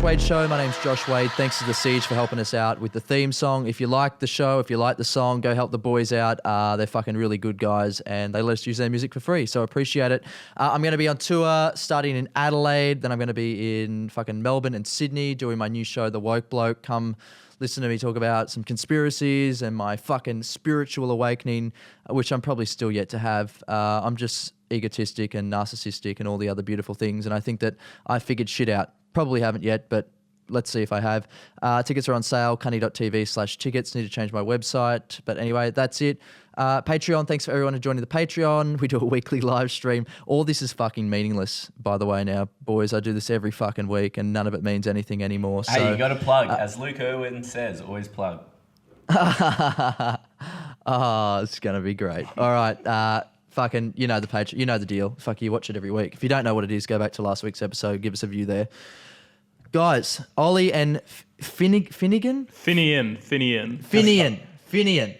Wade Show. My name's Josh Wade. Thanks to The Siege for helping us out with the theme song. If you like the show, if you like the song, go help the boys out. They're fucking really good guys and they let us use their music for free, so appreciate it. I'm going to be on tour starting in Adelaide, then I'm going to be in fucking Melbourne and Sydney doing my new show, The Woke Bloke. Come listen to me talk about some conspiracies and my fucking spiritual awakening, which I'm probably still yet to have. I'm just egotistic and narcissistic and all the other beautiful things, and I think that I figured shit out. Probably haven't yet, but let's see if I have. Tickets are on sale, cunny.tv/tickets. Need to change my website. But anyway, that's it. Patreon, thanks for everyone who joining the Patreon. We do a weekly live stream. All this is fucking meaningless, by the way, now, boys. I do this every fucking week and none of it means anything anymore. Hey, so, you got to plug. As Luke Irwin says, always plug. Oh, it's going to be great. All right. Fucking, you know the Patreon, you know the deal. Fuck, you watch it every week. If you don't know what it is, go back to last week's episode, give us a view there. Guys, Ollie and Finian.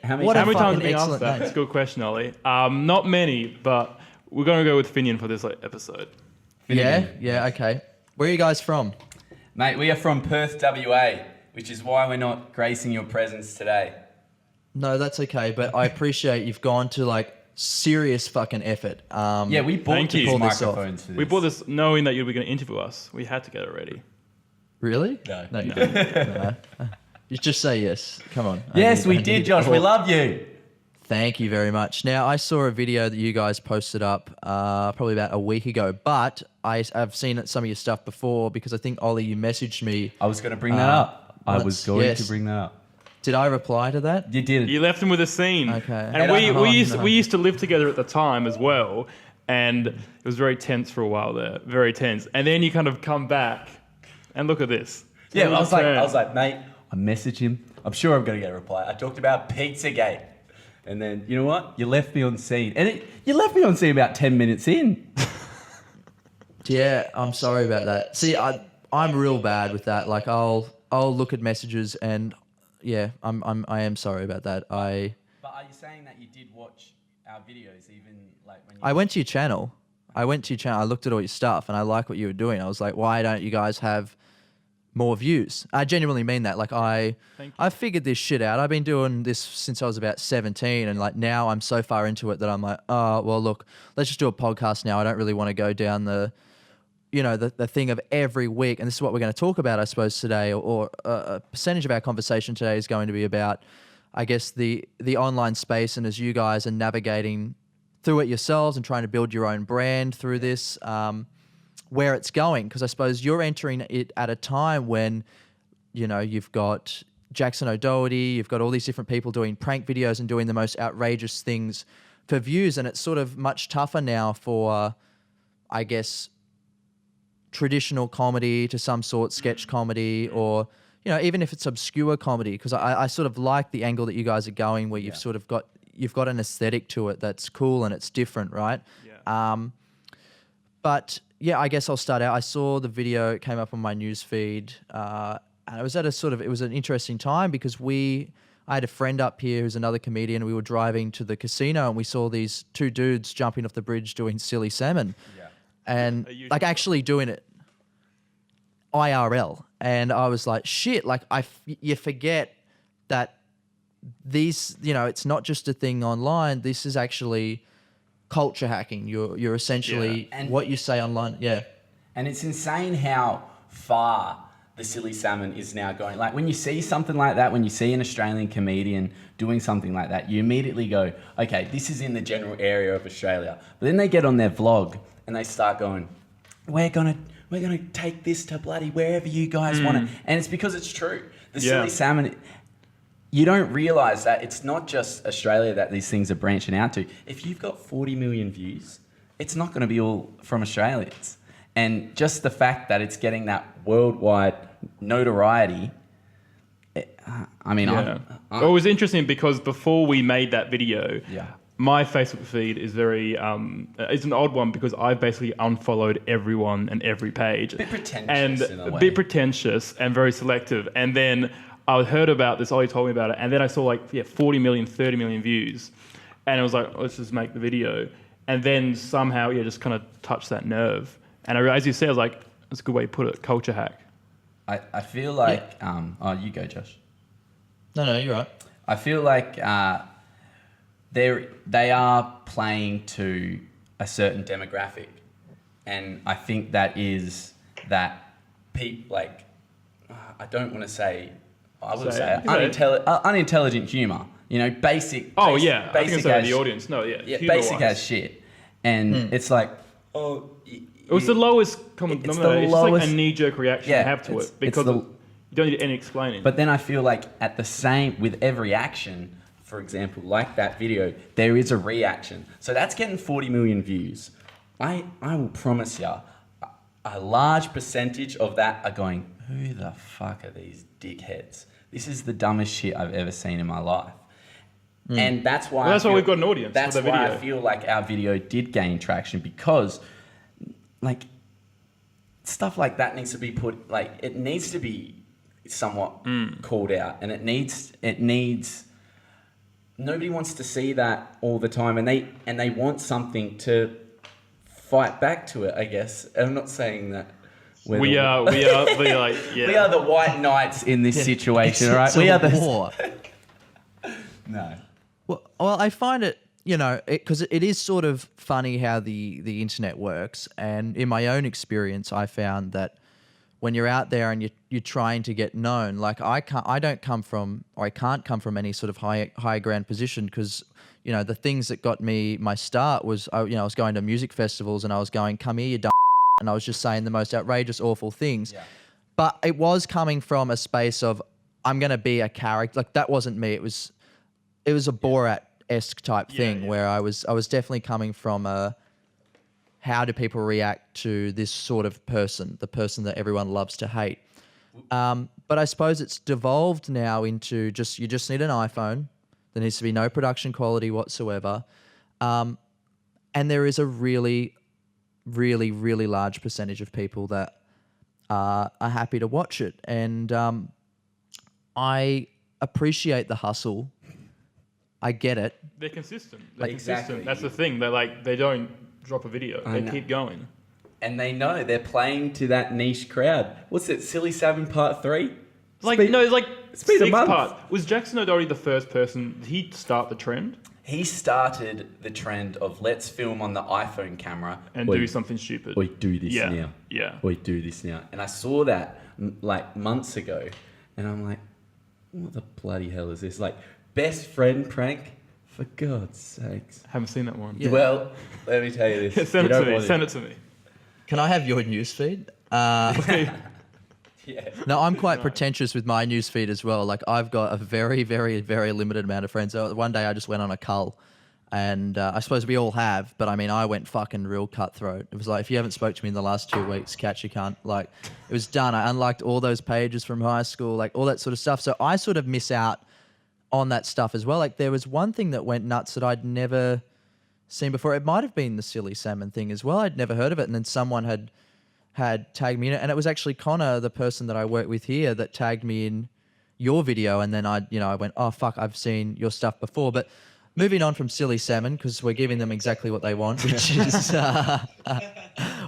How many What times a have fucking you been asked excellent that? name. It's a good question, Ollie. Not many, but we're going to go with Finian for this episode. Yeah, okay. Where are you guys from? Mate, we are from Perth, WA, which is why we're not gracing your presence today. No, that's okay, but I appreciate you've gone to like serious fucking effort. Yeah, we bought Thank you. these Pull this off. microphones for this. We bought this knowing that you were going to interview us. We had to get it ready. Really? No. you didn't. No. You just say yes. Come on. Yes, we I did, need- Josh. We love you. Thank you very much. Now, I saw a video that you guys posted up probably about a week ago, but I've seen some of your stuff before because I think, Ollie, you messaged me. I was going to bring that up. I once- was going yes. to bring that up. Did I reply to that? You did. You left him with a scene. Okay. And we No. used to live together at the time as well, and it was very tense for a while there. Very tense. And then you kind of come back, and look at this. Yeah, I was like, mate, I messaged him. I'm sure I'm going to get a reply. I talked about Pizzagate. And then, you know what? You left me on scene. And you left me on scene about 10 minutes in. Yeah, I'm sorry about that. See, I'm real bad with that. Like, I'll look at messages and yeah, I am sorry about that. But are you saying that you did watch our videos even like when you... I went to your channel. I looked at all your stuff and I like what you were doing. I was like, why don't you guys have more views? I genuinely mean that. Like I figured this shit out. I've been doing this since I was about 17 and like now I'm so far into it that I'm like, oh, well, look, let's just do a podcast now. I don't really want to go down the thing of every week. And this is what we're going to talk about, I suppose, today, or a percentage of our conversation today is going to be about, I guess, the online space and as you guys are navigating through it yourselves and trying to build your own brand through this, where it's going. Because I suppose you're entering it at a time when, you know, you've got Jackson O'Doherty, you've got all these different people doing prank videos and doing the most outrageous things for views. And it's sort of much tougher now for, I guess, traditional comedy to some sort, sketch comedy, or, you know, even if it's obscure comedy, because I sort of like the angle that you guys are going where you've sort of got an aesthetic to it that's cool and it's different, right? Yeah. But yeah, I guess I'll start out. I saw the video, it came up on my news feed, and it was at it was an interesting time because I had a friend up here who's another comedian. We were driving to the casino and we saw these two dudes jumping off the bridge doing silly salmon. Yeah. And like actually doing it IRL. And I was like, shit, like you forget that these, you know, it's not just a thing online. This is actually culture hacking. You're essentially what you say online. Yeah. And it's insane how far the silly salmon is now going. Like when you see something like that, when you see an Australian comedian doing something like that, you immediately go, okay, this is in the general area of Australia. But then they get on their vlog and they start going, we're gonna take this to bloody wherever you guys want it. And it's because it's true. The silly salmon, you don't realise that it's not just Australia that these things are branching out to. If you've got 40 million views, it's not going to be all from Australians. And just the fact that it's getting that worldwide notoriety, I mean, Well, it was interesting because before we made that video, Yeah. my Facebook feed is very, it's an odd one because I've basically unfollowed everyone and every page. A bit pretentious and in a way. A bit pretentious and very selective. And then I heard about this, Ollie told me about it, and then I saw 40 million, 30 million views. And I was like, let's just make the video. And then somehow, just kind of touched that nerve. And as you said, I was like, that's a good way to put it, culture hack. I feel like oh, you go, Josh. No, you're right. I feel like they are playing to a certain demographic, and I think that is that people like I don't want to say I would say unintelligent humor. You know, basic. Oh yeah, basic I think the audience. No, yeah, basic as shit, and it's like it was the lowest common denominator. It's just like a knee-jerk reaction you have to it because you don't need any explaining. But then I feel like with every action, for example, like that video, there is a reaction. So that's getting 40 million views. I will promise you, a large percentage of that are going, who the fuck are these dickheads? This is the dumbest shit I've ever seen in my life. And that's why why we've got an audience. That's for the why video. I feel like our video did gain traction, because like stuff like that needs to be it needs to be somewhat called out, and it needs nobody wants to see that all the time, and they want something to fight back to it, I guess. I'm not saying that we are the white knights in this situation, all right? We are the war. No. Well, I find it, because it is sort of funny how the internet works. And in my own experience, I found that when you're out there and you're trying to get known, like I can't come from any sort of high ground position, because the things that got me my start was I was going to music festivals and I was going, come here, you dumb, and I was just saying the most outrageous, awful things. Yeah. But it was coming from a space of I'm going to be a character. Like that wasn't me. It was a Borat-esque type thing where I was definitely coming from a how do people react to this sort of person, the person that everyone loves to hate. But I suppose it's devolved now into you just need an iPhone. There needs to be no production quality whatsoever. And there is a really, really, really large percentage of people that are happy to watch it. And I appreciate the hustle. I get it. They're consistent. Exactly. That's the thing. They don't drop a video. They keep going. And they know they're playing to that niche crowd. What's it? Silly Savin Part 3? It's like been a month. part. Was Jackson O'Doherty the first person? Did he start the trend? He started the trend of let's film on the iPhone camera. And do something stupid. Or do this now. Yeah. Or do this now. And I saw that like months ago. And I'm like, what the bloody hell is this? Like, best friend prank? For God's sakes. Haven't seen that one. Yeah. Well, let me tell you this. Send it to me. Can I have your newsfeed? Yeah. No, I'm quite pretentious with my newsfeed as well. Like I've got a very, very, very limited amount of friends. So one day I just went on a cull, and I suppose we all have, but I mean, I went fucking real cutthroat. It was like, if you haven't spoke to me in the last 2 weeks, catch you cunt. Like it was done. I unliked all those pages from high school, like all that sort of stuff. So I sort of miss out on that stuff as well. Like there was one thing that went nuts that I'd never seen before. It might have been the silly salmon thing as well. I'd never heard of it, and then someone had tagged me in it, and it was actually Connor, the person that I work with here, that tagged me in your video, and then I went, oh fuck, I've seen your stuff before. But moving on from silly salmon, because we're giving them exactly what they want, which is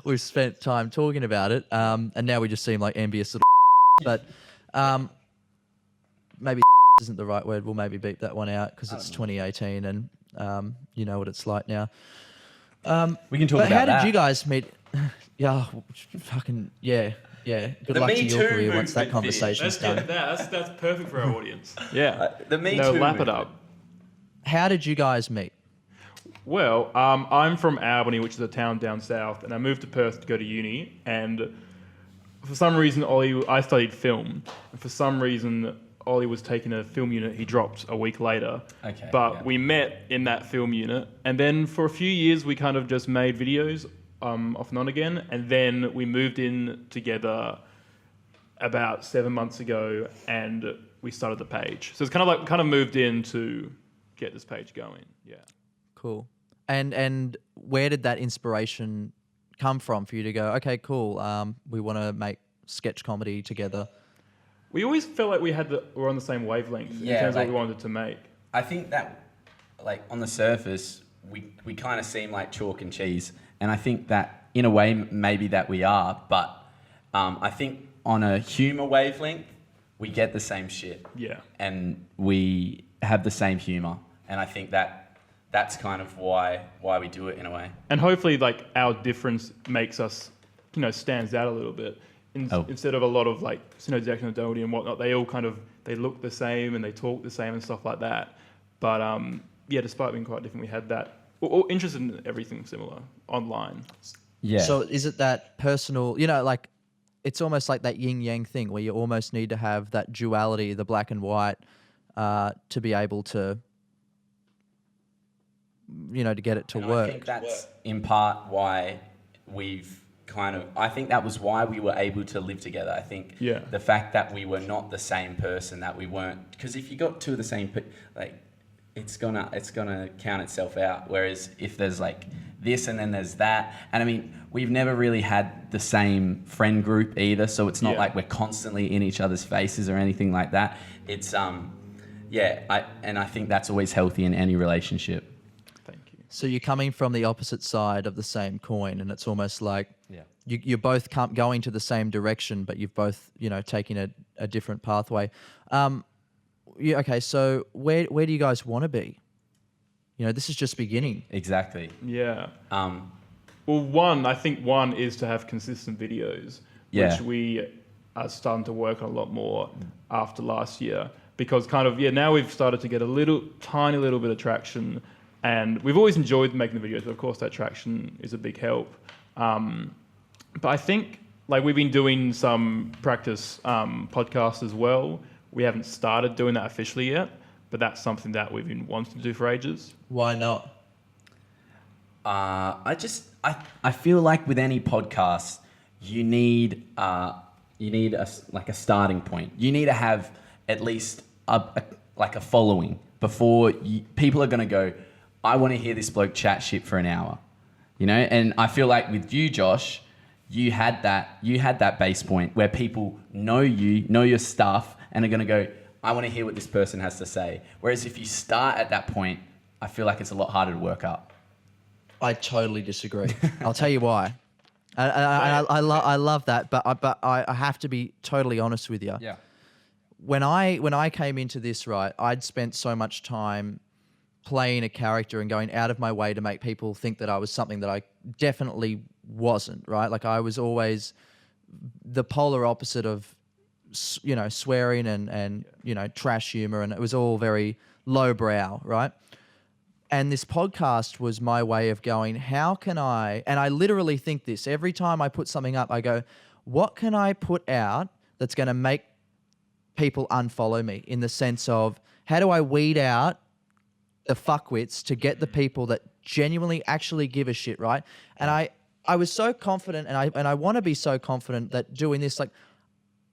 we've spent time talking about it, and now we just seem like envious little but maybe isn't the right word. We'll maybe beep that one out because it's 2018 and you know what it's like now. We can talk about that. How did you guys meet? Yeah, fucking yeah. Good luck to your career once that conversation's done. That's perfect for our audience. Yeah. The Me Too lap it movement. up. How did you guys meet? Well, I'm from Albany, which is a town down south, and I moved to Perth to go to uni. And for some reason, I studied film. And for some reason, Ollie was taking a film unit. He dropped a week later. Okay. But we met in that film unit, and then for a few years, we kind of just made videos off and on again. And then we moved in together about 7 months ago, and we started the page. So it's kind of moved in to get this page going. Yeah. Cool. And where did that inspiration come from for you to go, okay, cool, we want to make sketch comedy together? We always felt like we're on the same wavelength in terms of what we wanted to make. I think that, like, on the surface, we kind of seem like chalk and cheese. And I think that, in a way, maybe that we are. But I think on a humor wavelength, we get the same shit. Yeah. And we have the same humor. And I think that's kind of why we do it in a way. And hopefully, like, our difference makes us, stands out a little bit. Instead of a lot of, like, Jackson and Doherty and whatnot, they all they look the same and they talk the same and stuff like that. But, despite being quite different, we had that. We're interested in everything similar online. Yeah. So is it that personal, like, it's almost like that yin yang thing where you almost need to have that duality, the black and white, to be able to, to get it to work. I think that's in part why I think that was why we were able to live together. I think the fact that we were not the same person, that we weren't, because if you got two of the same, it's gonna count itself out. Whereas if there's like this and then there's that, and I mean, we've never really had the same friend group either, so it's not like we're constantly in each other's faces or anything like that. It's I think that's always healthy in any relationship. Thank you. So you're coming from the opposite side of the same coin, and it's almost like you're both going to the same direction, but you've both taking a different pathway. Okay, so where do you guys want to be? This is just beginning. Exactly. Yeah. Well, I think one is to have consistent videos, which we are starting to work on a lot more after last year, because now we've started to get a tiny little bit of traction, and we've always enjoyed making the videos, but of course that traction is a big help. But I think, like, we've been doing some practice podcasts as well. We haven't started doing that officially yet, but that's something that we've been wanting to do for ages. Why not? I feel like with any podcast, you need a starting point. You need to have at least a following before people are going to go, I want to hear this bloke chat shit for an hour, And I feel like with you, Josh, you had that base point where people know your stuff, and are going to go, I want to hear what this person has to say. Whereas if you start at that point, I feel like it's a lot harder to work up. I totally disagree. I'll tell you why. I love that, but I have to be totally honest with you. Yeah. When I came into this, right, I'd spent so much time playing a character and going out of my way to make people think that I was something that I definitely wasn't, right? Like, I was always the polar opposite of swearing and trash humor, and it was all very lowbrow, right? And this podcast was my way of going, how can I, and I literally think this, every time I put something up, I go, what can I put out that's going to make people unfollow me, in the sense of, how do I weed out the fuckwits to get the people that genuinely actually give a shit, right? And I was so confident, and I want to be so confident that doing this, like,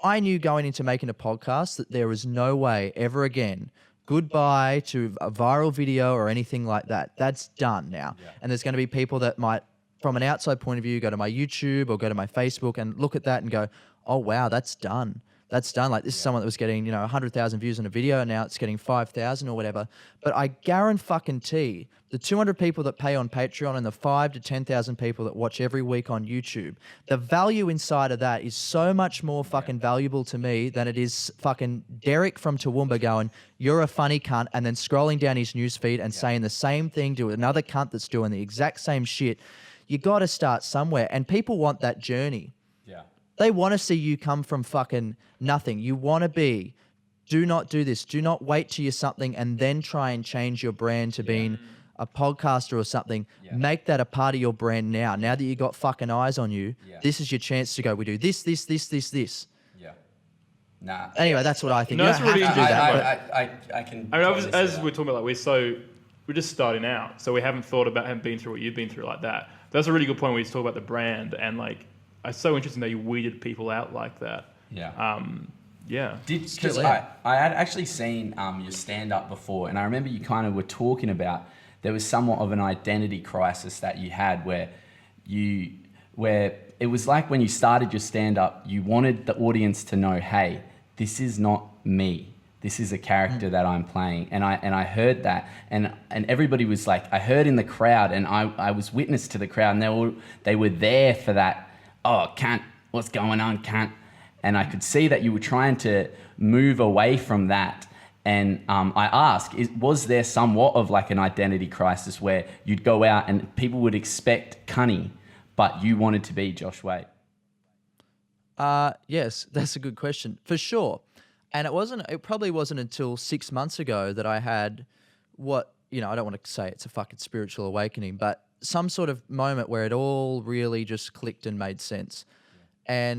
I knew going into making a podcast that there was no way ever again, goodbye to a viral video or anything like that. That's done now. Yeah. And there's going to be people that might, from an outside point of view, go to my YouTube or go to my Facebook and look at that and go, oh, wow, that's done. That's done. Like, this is someone that was getting, 100,000 views on a video, and now it's getting 5,000 or whatever. But I guarantee the 200 people that pay on Patreon and the 5 to 10,000 people that watch every week on YouTube, the value inside of that is so much more fucking valuable to me than it is fucking Derek from Toowoomba going, you're a funny cunt, and then scrolling down his newsfeed and saying the same thing to another cunt that's doing the exact same shit. You got to start somewhere, and people want that journey. Yeah. They want to see you come from fucking nothing. You want to be, do not do this. Do not wait till you're something and then try and change your brand to being a podcaster or something. Yeah. Make that a part of your brand now. Now that you got fucking eyes on you, this is your chance to go, we do this. Yeah. Nah. Anyway, that's what I think. No, you that's don't have really to do that. I can. I mean, as we're talking about, like, we're just starting out, so we haven't thought about having been through what you've been through like that. That's a really good point where you talk about the brand, and, like, it's so interesting that you weeded people out like that. Yeah. Yeah. Because I had actually seen your stand-up before, and I remember you kind of were talking about there was somewhat of an identity crisis that you had where it was like when you started your stand-up, you wanted the audience to know, hey, this is not me. This is a character that I'm playing. And I heard that, and everybody was like, I heard in the crowd, and I was witness to the crowd, and they were there for that, oh, cunt, what's going on, cunt? And I could see that you were trying to move away from that. And I ask, was there somewhat of like an identity crisis where you'd go out and people would expect Cunny, but you wanted to be Josh Wade? Yes, that's a good question for sure. And it probably wasn't until 6 months ago that I had what, I don't want to say it's a fucking spiritual awakening, but some sort of moment where it all really just clicked and made sense. Yeah.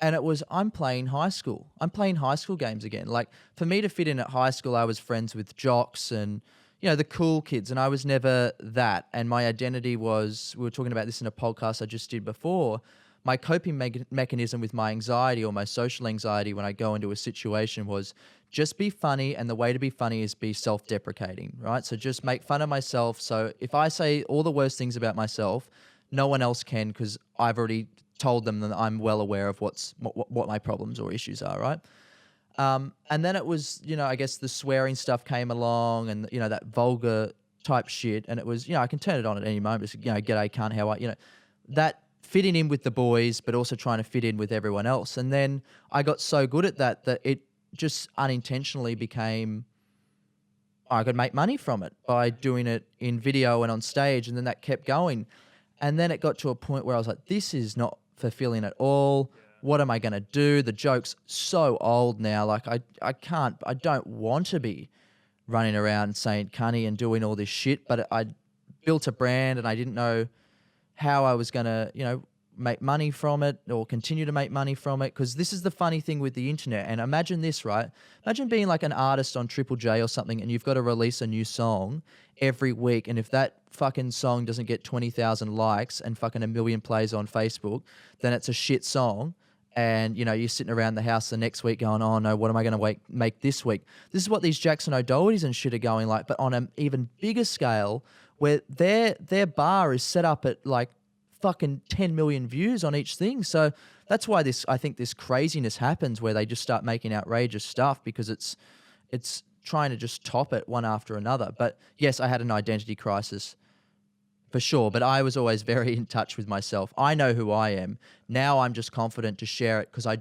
And it was, I'm playing high school. I'm playing high school games again. Like, for me to fit in at high school, I was friends with jocks and, the cool kids, and I was never that. And my identity was, we were talking about this in a podcast I just did before, my coping mechanism with my anxiety or my social anxiety when I go into a situation was just be funny, and the way to be funny is be self-deprecating, right? So just make fun of myself. So if I say all the worst things about myself, no one else can, because I've already told them that I'm well aware of what my problems or issues are, right? And then it was, I guess the swearing stuff came along, and that vulgar type shit, and it was, I can turn it on at any moment. Just, g'day cunt, how are that fitting in with the boys, but also trying to fit in with everyone else. And then I got so good at that it just unintentionally became, I could make money from it by doing it in video and on stage, and then that kept going. And then it got to a point where I was like, this is not fulfilling at all. What am I going to do? The joke's so old now. Like, I don't want to be running around saying cunny and doing all this shit, but I built a brand and I didn't know how I was going to, make money from it or continue to make money from it. Because this is the funny thing with the internet. And imagine this, right? Imagine being like an artist on Triple J or something, and you've got to release a new song every week. And if that fucking song doesn't get 20,000 likes and fucking 1 million plays on Facebook, then it's a shit song. And, you're sitting around the house the next week going, oh no, what am I going to make this week? This is what these Jackson O'Dohertys and shit are going like, but on an even bigger scale, where their bar is set up at like fucking 10 million views on each thing. So that's why I think this craziness happens, where they just start making outrageous stuff, because it's trying to just top it one after another. But yes, I had an identity crisis for sure, but I was always very in touch with myself. I know who I am. Now I'm just confident to share it, because I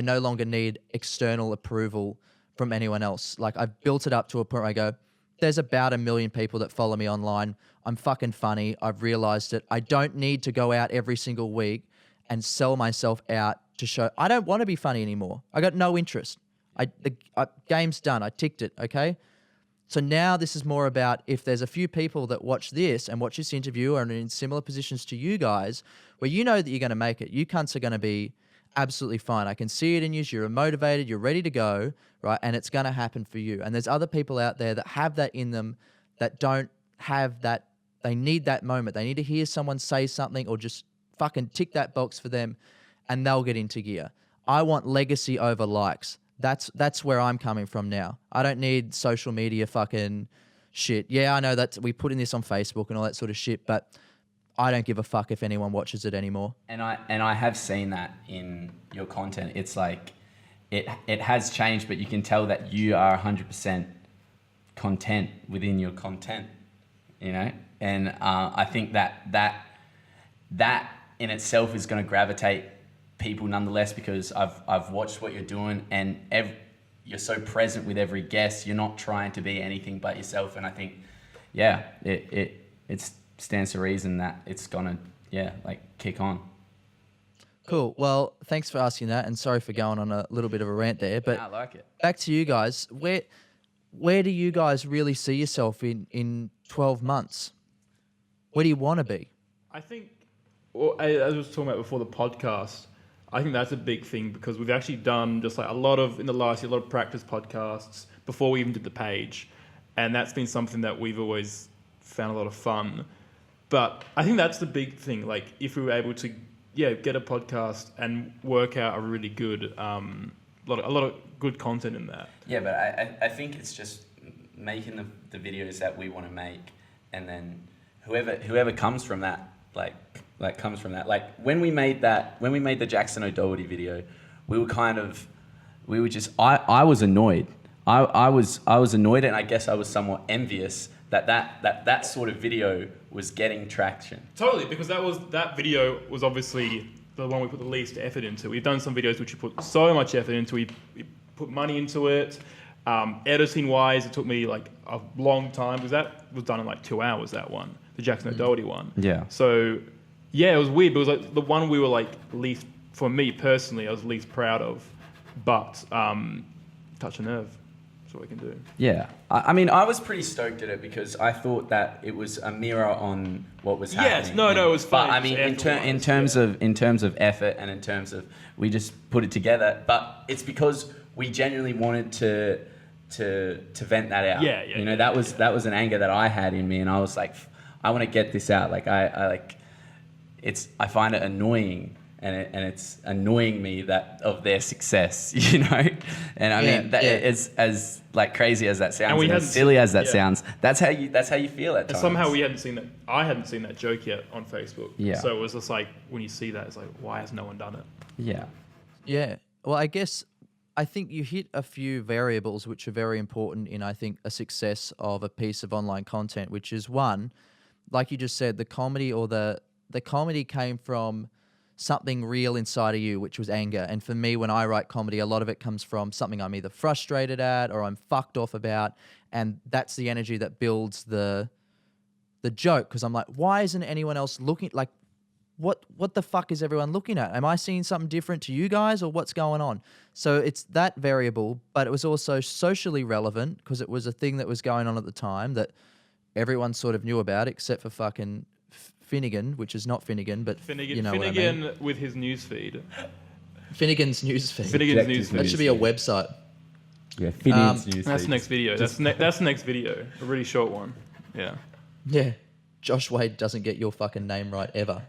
no longer need external approval from anyone else. Like, I've built it up to a point where I go, there's about 1 million people that follow me online. I'm fucking funny. I've realized it. I don't need to go out every single week and sell myself out to show. I don't want to be funny anymore. I got no interest. The game's done. I ticked it, okay? So now this is more about, if there's a few people that watch this and watch this interview and are in similar positions to you guys, where you know that you're going to make it, you cunts are going to be absolutely fine. I can see it in you. You're motivated. You're ready to go, right? And it's going to happen for you. And there's other people out there that have that in them that don't have that. They need that moment. They need to hear someone say something or just fucking tick that box for them, and they'll get into gear. I want legacy over likes. That's where I'm coming from now. I don't need social media fucking shit. Yeah, I know that we put in this on Facebook and all that sort of shit, but I don't give a fuck if anyone watches it anymore. And I have seen that in your content. It's like it has changed, but you can tell that you are 100% content within your content, And I think that in itself is going to gravitate people nonetheless, because I've watched what you're doing, and you're so present with every guest. You're not trying to be anything but yourself, and I think, it stands to reason that it's gonna kick on. Cool. Well, thanks for asking that, and sorry for going on a little bit of a rant there. But I like it. Back to you guys. Where do you guys really see yourself in 12 months? Where do you want to be? I think, as I was talking about before the podcast, I think that's a big thing, because we've actually done just like a lot of practice podcasts before we even did the page. And that's been something that we've always found a lot of fun. But I think that's the big thing. Like, if we were able to, get a podcast and work out a really good, a lot of good content in that. Yeah, but I think it's just making the videos that we want to make, and then whoever comes from that, comes from that. Like, when we made the Jackson O'Doherty video, I was annoyed. I was annoyed, and I guess I was somewhat envious that sort of video was getting traction. Totally, because that video was obviously the one we put the least effort into. We've done some videos which we put so much effort into. We put money into it. Editing wise, it took me like a long time because that was done in like 2 hours. That one, the Jackson O'Doherty one. Yeah. So yeah, it was weird. But it was like the one we were like least, for me personally, I was least proud of. But touch a nerve. That's what we can do. Yeah. I mean, I was pretty stoked at it because I thought that it was a mirror on what was happening. Yes, no, it was fun. But I mean, in terms of effort and in terms of we just put it together. But it's because we genuinely wanted to vent that out. Yeah. You know, that was an anger that I had in me, and I was like, I want to get this out. Like I find it annoying. And it's annoying me that of their success, you know, and I mean that is as like crazy as that sounds, and as silly as that sounds. That's how you feel at times. Somehow we hadn't seen that. I hadn't seen that joke yet on Facebook. Yeah. So it was just like when you see that, it's like, why has no one done it? Yeah. Yeah. Well, I think you hit a few variables which are very important in, I think, a success of a piece of online content, which is one, like you just said, the comedy or the comedy came from something real inside of you, which was anger. And for me, when I write comedy, a lot of it comes from something I'm either frustrated at or I'm fucked off about. And that's the energy that builds the joke. Because I'm like, why isn't anyone else looking? Like, what the fuck is everyone looking at? Am I seeing something different to you guys, or what's going on? So it's that variable, but it was also socially relevant because it was a thing that was going on at the time that everyone sort of knew about, except for fucking Finnegan, which is not Finnegan, but Finnegan, you know Finnegan what I mean. with his newsfeed. Finnegan's newsfeed. Finnegan's newsfeed. That should be a website. Yeah, Finnegan's newsfeed. That's the next video. That's the next video. A really short one. Yeah. Yeah. Josh Wade doesn't get your fucking name right ever.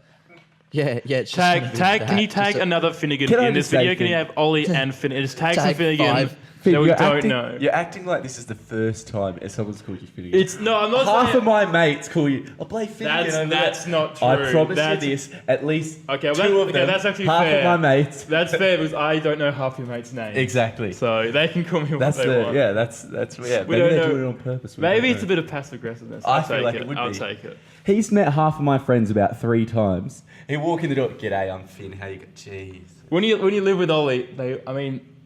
Yeah. It's just Tag. Can you tag another Finnegan in this video? Can you have Ollie and Finnegan? Just tag some Finnegan. 5. that we don't know. You're acting like this is the first time someone's called you Finnegan. It's no, I'm not Half saying of my mates call you. I'll play Finnegan. That's not true. I promise That's, you this. At least okay, well, two of them. that's actually half fair. of my mates. That's fair because I don't know half your mates' names. Exactly. So they can call me what That's they want. yeah. That's yeah. We Maybe don't they're know. doing it on purpose. Maybe it's a bit of passive aggressiveness. I I'll feel take like it. it would I'll be. take it. He's met half of my friends about 3 times. He walk in the door. G'day, I'm Finn. How you go? Jeez. When you live with Ollie,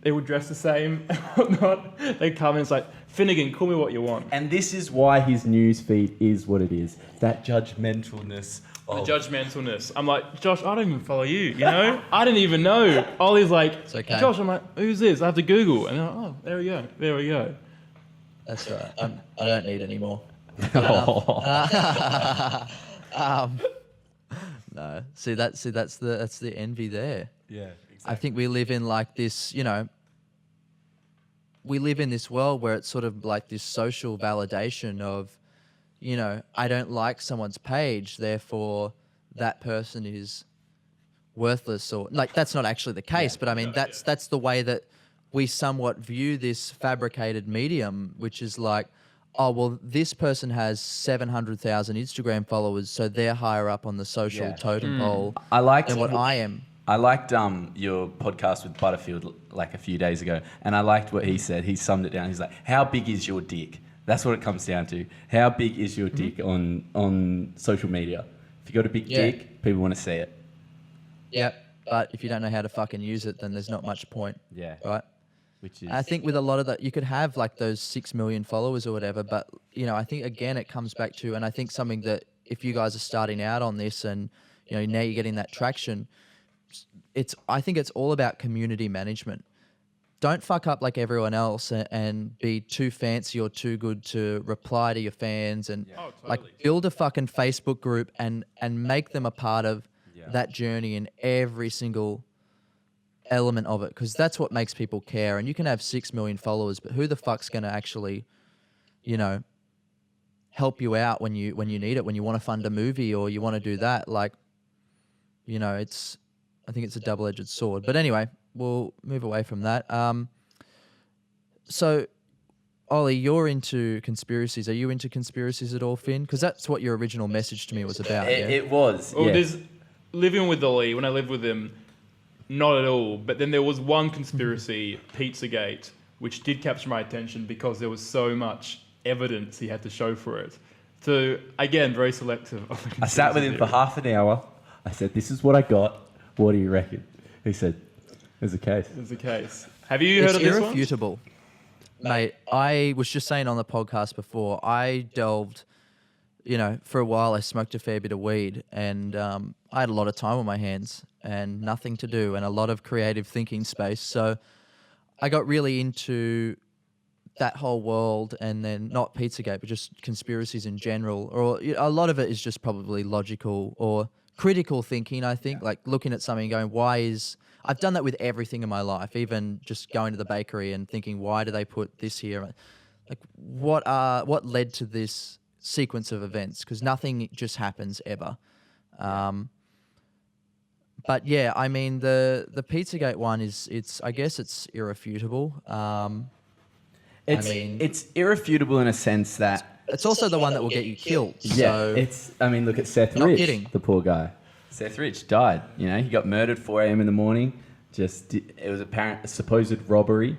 they would dress the same and whatnot. They come and it's like, Finnegan, call me what you want. And this is why his news feed is what it is. That judgmentalness. The judgmentalness. I'm like, Josh, I don't even follow you, you know? I didn't even know. Ollie's like, It's okay. Josh, I'm like, who's this? I have to Google. And they're like, oh, there we go. That's right. I don't need any more. No. See, that's the envy there. Yeah. I think we live in like this, we live in this world where it's sort of like this social validation of, I don't like someone's page, therefore that person is worthless, or like that's not actually the case, but I mean that's the way that we somewhat view this fabricated medium, which is like, oh, well, this person has 700,000 Instagram followers, so they're higher up on the social totem pole than what I am. I liked your podcast with Butterfield like a few days ago, and I liked what he said. He summed it down. He's like, how big is your dick? That's what it comes down to. How big is your dick on social media? If you got a big dick, people want to see it. Yeah, but if you don't know how to fucking use it, then there's not much point. Yeah. Right? Which is... I think with a lot of that, you could have like those 6 million followers or whatever, but, I think, again, it comes back to, and I think something that if you guys are starting out on this and, now you're getting that traction, I think it's all about community management. Don't fuck up like everyone else and be too fancy or too good to reply to your fans and like build a fucking Facebook group and make them a part of that journey in every single element of it, because that's what makes people care. And you can have 6 million followers, but who the fuck's going to actually, help you out when you need it, when you want to fund a movie or you want to do that? Like, I think it's a double-edged sword. But anyway, we'll move away from that. So, Ollie, you're into conspiracies. Are you into conspiracies at all, Finn? Because that's what your original message to me was about. It was. Well, yeah. there's living with Ollie, when I lived with him, not at all. But then there was one conspiracy, Pizzagate, which did capture my attention because there was so much evidence he had to show for it. So, again, very selective. I sat with him for half an hour. I said, this is what I got. What do you reckon? He said, there's a case. There's a case. Have you heard It's of this one? irrefutable. Mate, I was just saying on the podcast before, I delved, for a while I smoked a fair bit of weed and I had a lot of time on my hands and nothing to do and a lot of creative thinking space. So I got really into that whole world, and then not Pizzagate, but just conspiracies in general. Or a lot of it is just probably logical or critical thinking, I think, like looking at something and going, I've done that with everything in my life, even just going to the bakery and thinking, why do they put this here? Like, what led to this sequence of events? Because nothing just happens ever. But yeah, I mean, the Pizzagate one I guess it's irrefutable. It's irrefutable in a sense that It's also the one that will get you killed. Yeah, So look at Seth Not Rich, kidding. the poor guy. Seth Rich died. He got murdered 4 a.m. in the morning. It was a supposed robbery.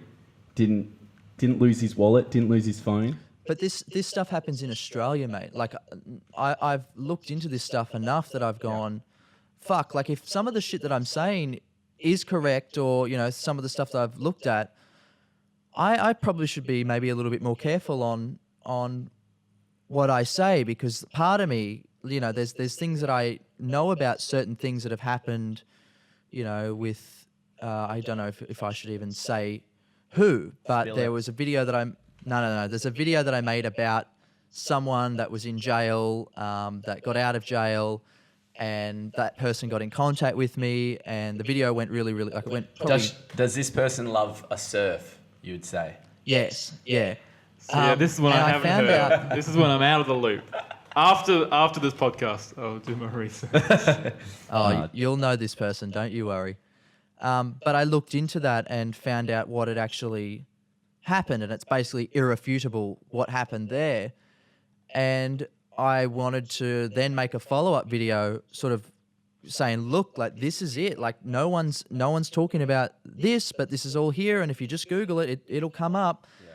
Didn't lose his wallet. Didn't lose his phone. But this stuff happens in Australia, mate. Like, I've looked into this stuff enough that I've gone, fuck, like if some of the shit that I'm saying is correct or, some of the stuff that I've looked at, I probably should be maybe a little bit more careful on what I say, because part of me, there's things that I know about certain things that have happened, with, I don't know if I should even say who, but there was a video that there's a video that I made about someone that was in jail, that got out of jail, and that person got in contact with me, and the video went really, really, like it went probably... Does this person love a surf, you would say? Yes, yeah. So this is when and I I haven't found heard. out- This is when I'm out of the loop. After this podcast, I'll do my research. You'll know this person, don't you worry. But I looked into that and found out what had actually happened, and it's basically irrefutable what happened there. And I wanted to then make a follow-up video sort of saying, look, like this is it. Like no one's talking about this, but this is all here, and if you just Google it, it'll come up. Yeah.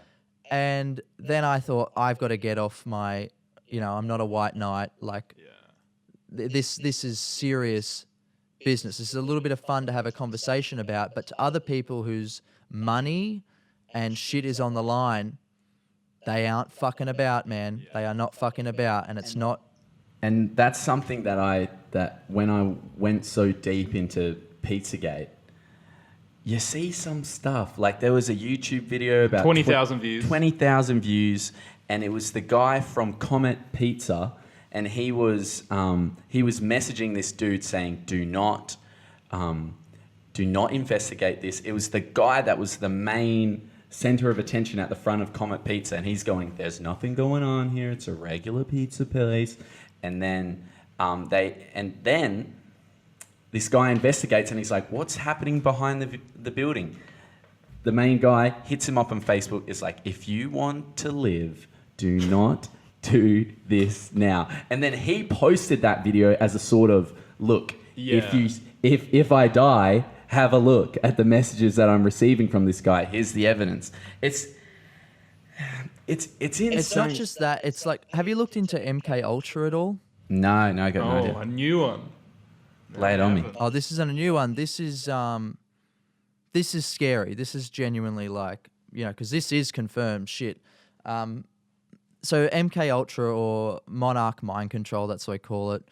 And then I thought, I've got to get off my, I'm not a white knight. Like this is serious business. This is a little bit of fun to have a conversation about, but to other people whose money and shit is on the line, they aren't fucking about, man. Yeah. They are not fucking about, and it's not. And that's something that when I went so deep into Pizzagate, you see some stuff. Like there was a YouTube video about 20,000 views. 20,000 views, and it was the guy from Comet Pizza, and he was messaging this dude saying, "Do not investigate this." It was the guy that was the main center of attention at the front of Comet Pizza, and he's going, "There's nothing going on here. It's a regular pizza place." And then this guy investigates, and he's like, "What's happening behind the building?" The main guy hits him up on Facebook. Is like, "If you want to live, do not do this now." And then he posted that video as a sort of, look, if I die, have a look at the messages that I'm receiving from this guy. Here's the evidence. It's insane. It's not just that. It's like, have you looked into MK Ultra at all? No, I got no idea. A new one. Lay it on me. Oh, this isn't a new one. This is scary. This is genuinely like, because this is confirmed shit. So MK Ultra, or Monarch Mind Control, that's what I call it.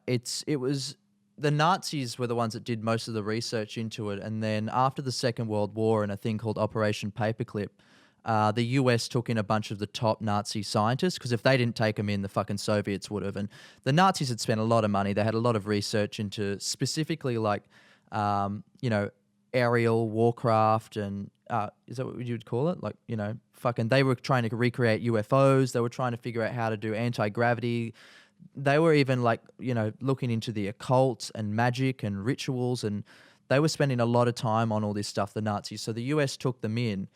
It was the Nazis were the ones that did most of the research into it, and then after the Second World War, in a thing called Operation Paperclip, the US took in a bunch of the top Nazi scientists, because if they didn't take them in, the fucking Soviets would have. And the Nazis had spent a lot of money. They had a lot of research into specifically like, aerial warcraft, and is that what you would call it? Like, they were trying to recreate UFOs. They were trying to figure out how to do anti-gravity. They were even like, looking into the occult and magic and rituals, and they were spending a lot of time on all this stuff, the Nazis. So the US took them in.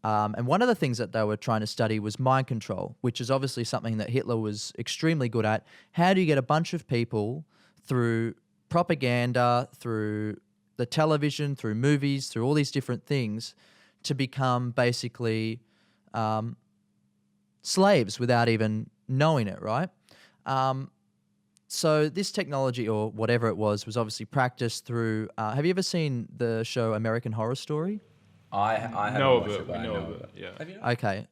And one of the things that they were trying to study was mind control, which is obviously something that Hitler was extremely good at. How do you get a bunch of people through propaganda, through the television, through movies, through all these different things, to become basically slaves without even knowing it, right? So this technology or whatever it was obviously practiced through. Have you ever seen the show American Horror Story? I haven't know of watched it. it, but We I know know of of it. it. Yeah. Have you? Okay.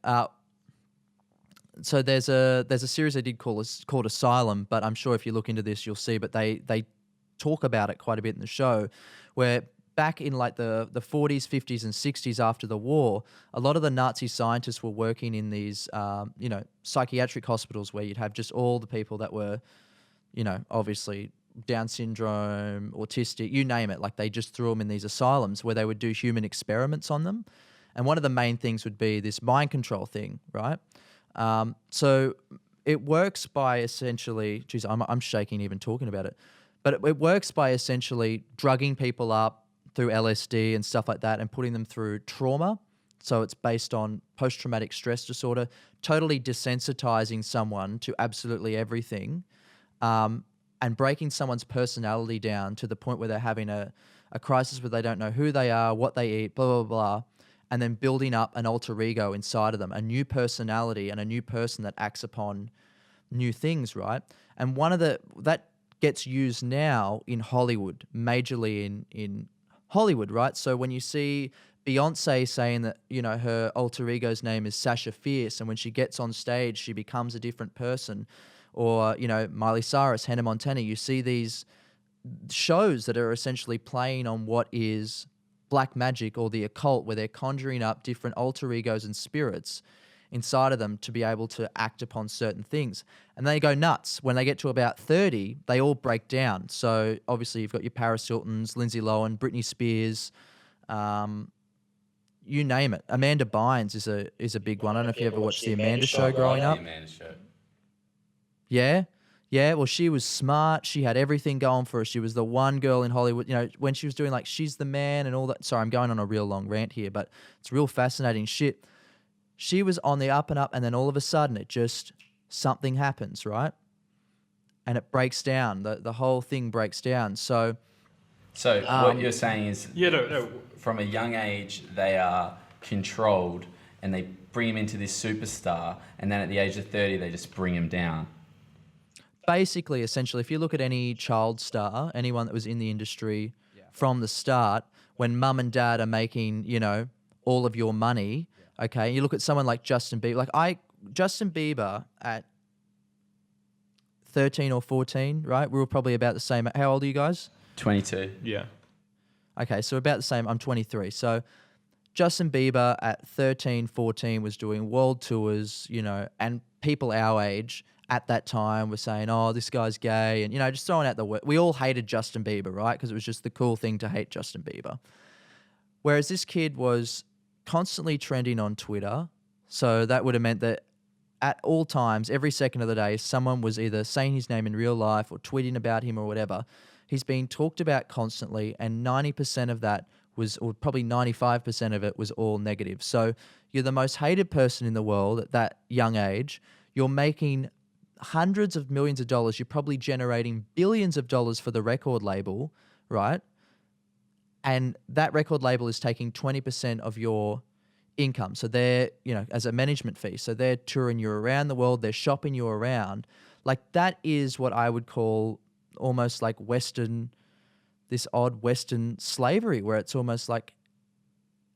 So there's a series they did called Asylum, but I'm sure if you look into this, you'll see. But they talk about it quite a bit in the show, where back in like the 40s, 50s, and 60s after the war, a lot of the Nazi scientists were working in these psychiatric hospitals where you'd have just all the people that were, obviously Down syndrome, autistic, you name it. Like they just threw them in these asylums where they would do human experiments on them. And one of the main things would be this mind control thing, right? So it works by essentially, geez, I'm shaking even talking about it, but it works by essentially drugging people up through LSD and stuff like that and putting them through trauma. So it's based on post-traumatic stress disorder, totally desensitizing someone to absolutely everything, and breaking someone's personality down to the point where they're having a crisis where they don't know who they are, what they eat, blah, blah, blah, and then building up an alter ego inside of them, a new personality and a new person that acts upon new things, right? And that gets used now in Hollywood, majorly in Hollywood, right? So when you see Beyonce saying that, her alter ego's name is Sasha Fierce, and when she gets on stage, she becomes a different person, or, Miley Cyrus, Hannah Montana, you see these shows that are essentially playing on what is black magic or the occult, where they're conjuring up different alter egos and spirits inside of them to be able to act upon certain things. And they go nuts. When they get to about 30, they all break down. So obviously you've got your Paris Hiltons, Lindsay Lohan, Britney Spears, you name it. Amanda Bynes is a big one. I don't know if you ever watched the Amanda Show growing up. The Amanda Show. Yeah. Yeah, well, she was smart. She had everything going for her. She was the one girl in Hollywood, when she was doing like She's the Man and all that. Sorry, I'm going on a real long rant here, but it's real fascinating shit. She was on the up and up, and then all of a sudden something happens, right? And it breaks down. The whole thing breaks down. So what you're saying is, No. from a young age, they are controlled and they bring him into this superstar, and then at the age of 30, they just bring him down. Basically, essentially, if you look at any child star, anyone that was in the industry from the start, when mum and dad are making, all of your money, okay, you look at someone like Justin Bieber. Justin Bieber at 13 or 14, right? We were probably about the same. How old are you guys? 22. Yeah. Okay, so about the same. I'm 23. So Justin Bieber at 13, 14 was doing world tours, and people our age at that time were saying, oh, this guy's gay, and, just throwing out the word. We all hated Justin Bieber, right? Because it was just the cool thing to hate Justin Bieber. Whereas this kid was constantly trending on Twitter. So that would have meant that at all times, every second of the day, someone was either saying his name in real life or tweeting about him or whatever. He's being talked about constantly, and 90% of that or probably 95% of it was all negative. So you're the most hated person in the world at that young age. You're making hundreds of millions of dollars. You're probably generating billions of dollars for the record label, right? And that record label is taking 20% of your income. So they're, as a management fee. So they're touring you around the world. They're shopping you around. Like that is what I would call almost like this odd Western slavery, where it's almost like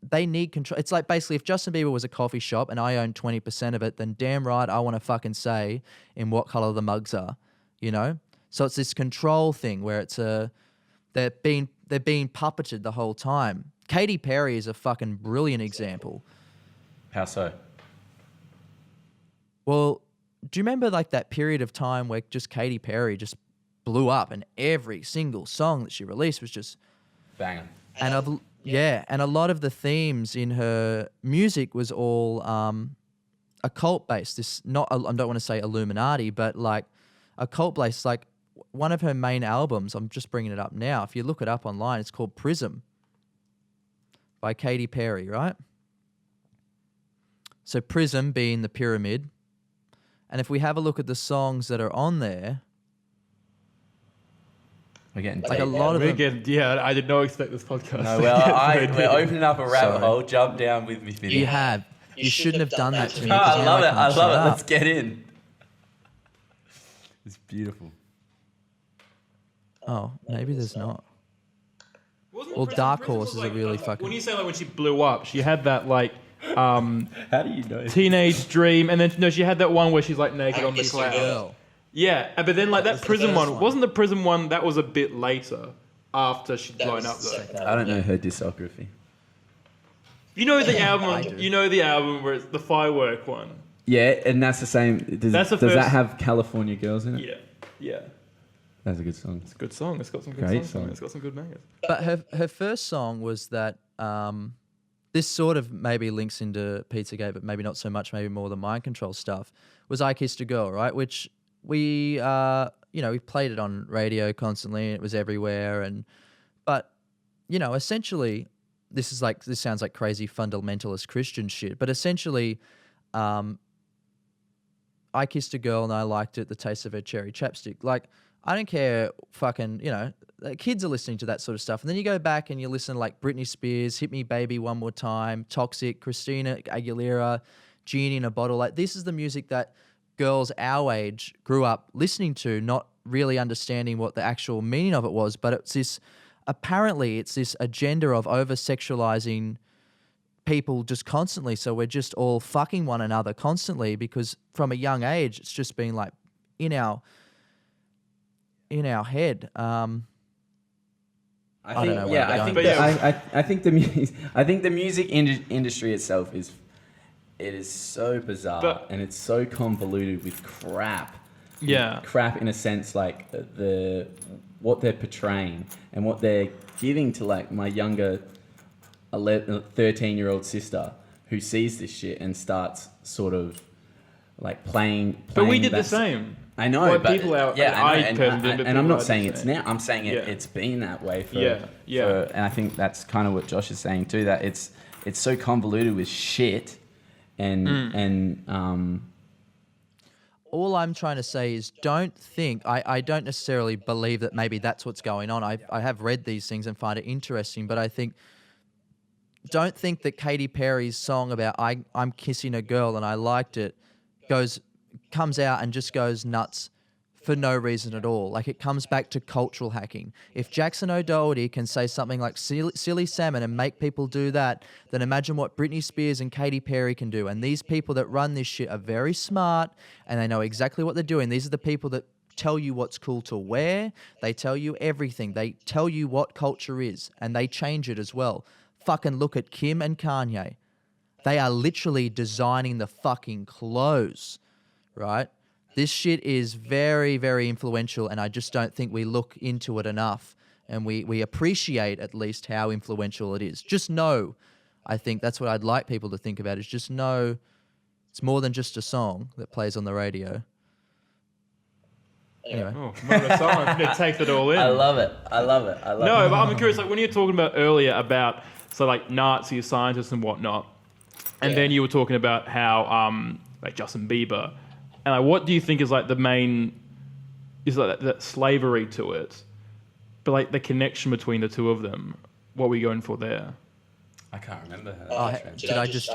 they need control. It's like basically if Justin Bieber was a coffee shop and I own 20% of it, then damn right I want to fucking say in what color the mugs are, So it's this control thing where it's they're being puppeted the whole time. Katy Perry is a fucking brilliant example. How so? Well, do you remember like that period of time where just Katy Perry just blew up and every single song that she released was just banging? And and a lot of the themes in her music was all occult based. I don't want to say Illuminati, but like occult based. Like one of her main albums, I'm just bringing it up now. If you look it up online, it's called Prism by Katy Perry, right? So Prism being the pyramid. And if we have a look at the songs that are on there, we're getting like a lot of them. I did not expect this podcast. No, well, we're opening up a rabbit hole. Jump down with me, Vinny. You have. You shouldn't have done that to me. Oh, I love it. Let's get in. It's beautiful. Oh, maybe there's not. Wasn't Well, Prison- Dark Prison Horse was is a really fucking- When you say like when she blew up, she had that like How do you know? teenage dream, and then no, she had that one where she's like naked on the Kissed a cloud. Girl. Yeah, but then like that was the prison first one, one. wasn't the prison one that was a bit later after she'd That blown was up the though. second I don't album, know her discography. You know the I album. do. You know the album where it's the firework one. Yeah, and that's the same. Does, That's the does that first- have California Girls in it? Yeah, yeah. That's a good song. It's a good song. It's got some good Great songs on song. it. It's got some good bangers. But her first song was that this sort of maybe links into Pizzagate, but maybe not so much, maybe more the mind control stuff, was I Kissed a Girl, right? Which we we played it on radio constantly and it was everywhere but essentially this sounds like crazy fundamentalist Christian shit, but essentially I kissed a girl and I liked it, the taste of her cherry chapstick. Like, I don't care, fucking, kids are listening to that sort of stuff. And then you go back and you listen to like Britney Spears, Hit Me Baby One More Time, Toxic, Christina Aguilera, Genie in a Bottle. Like, this is the music that girls our age grew up listening to, not really understanding what the actual meaning of it was. But it's this agenda of over-sexualizing people just constantly. So we're just all fucking one another constantly because from a young age, it's just been like in our head. I don't know. Yeah, where I I'm think going. I think the music industry itself is so bizarre and it's so convoluted with crap. Yeah. Crap in a sense, like what they're portraying and what they're giving to like my younger 13-year-old sister who sees this shit and starts sort of like playing. But we did that the same. I know, Like, but people out- yeah, I I know, personally did, but and I'm people not out saying did it's the now. I'm saying Yeah. it's been that way for Yeah. and I think that's kind of what Josh is saying too. That it's so convoluted with shit, and All I'm trying to say is don't think, I don't necessarily believe that maybe that's what's going on. I have read these things and find it interesting, but I think, don't think that Katy Perry's song about I'm kissing a girl and I liked it comes out and just goes nuts for no reason at all. Like, it comes back to cultural hacking. If Jackson O'Doherty can say something like silly salmon and make people do that, then imagine what Britney Spears and Katy Perry can do. And these people that run this shit are very smart and they know exactly what they're doing. These are the people that tell you what's cool to wear. They tell you everything. They tell you what culture is and they change it as well. Fucking look at Kim and Kanye. They are literally designing the fucking clothes, right? This shit is very, very influential, and I just don't think we look into it enough, and we appreciate at least how influential it is. Just know, I think that's what I'd like people to think about, is just know it's more than just a song that plays on the radio. Anyway. Oh, moment of silence. It takes it all in. I love it. No, but I'm curious. Like when you were talking about earlier about like Nazi scientists and whatnot, and then you were talking about how like Justin Bieber, and like what do you think is like the main is like that slavery to it, but like the connection between the two of them. What were you going for there? I can't remember her.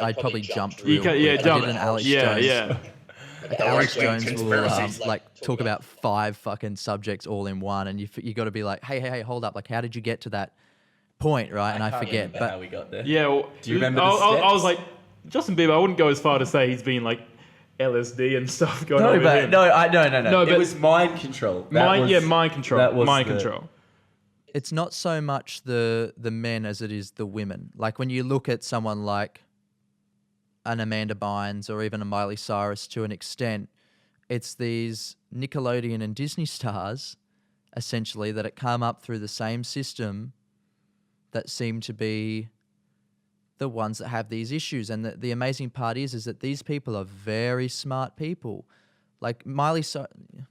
I probably jumped You real can, quick. yeah, I jump. did an Alex Yeah, Jones. yeah. Like, Alex Jones will conspiracies. talk about 5 fucking subjects all in one, and you got to be like, hey, hold up, like how did you get to that point, right? And I forget, how but we got there. Yeah. Well, Do you remember the I was steps? like Justin Bieber. I wouldn't go as far to say he's been like LSD and stuff going No, on with but him. no. No, It but- was mind control. Mind That control. was Mind the- control. it's not so much the men as it is the women. Like when you look at someone like an Amanda Bynes or even a Miley Cyrus to an extent, it's these Nickelodeon and Disney stars, essentially, that have come up through the same system that seem to be the ones that have these issues. And the amazing part is that these people are very smart people. Like Miley Cyrus...